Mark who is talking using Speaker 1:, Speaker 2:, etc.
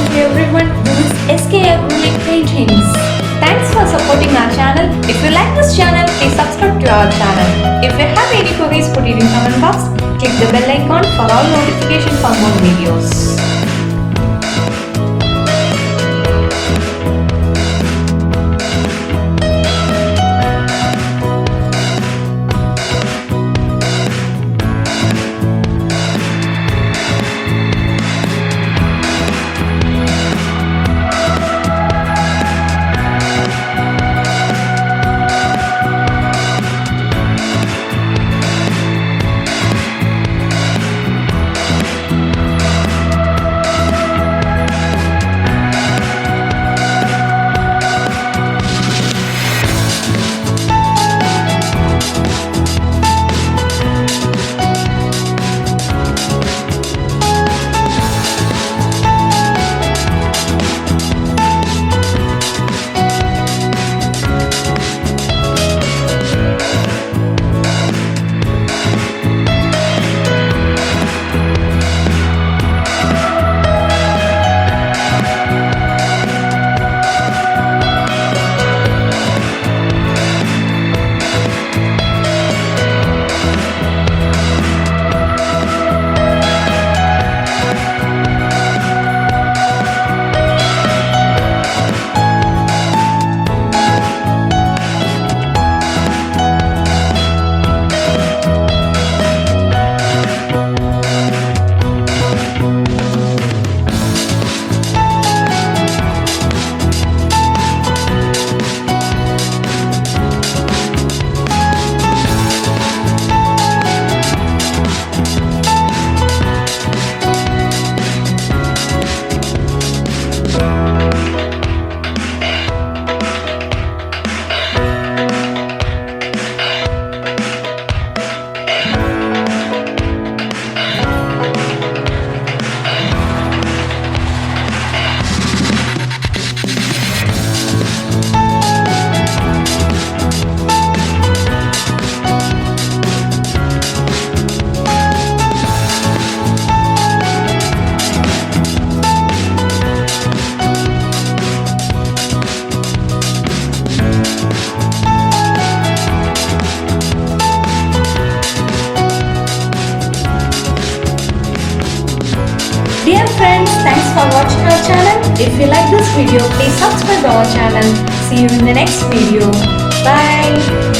Speaker 1: morning to everyone. This is SK Acrylic Paintings. Thanks for supporting our channel. If you like this channel, please subscribe to our channel. If you have any queries, put it in comment box. Click the bell icon for all notifications for more videos. Dear friends, thanks for watching our channel. If you like this video, please subscribe our channel. See you in the next video. Bye.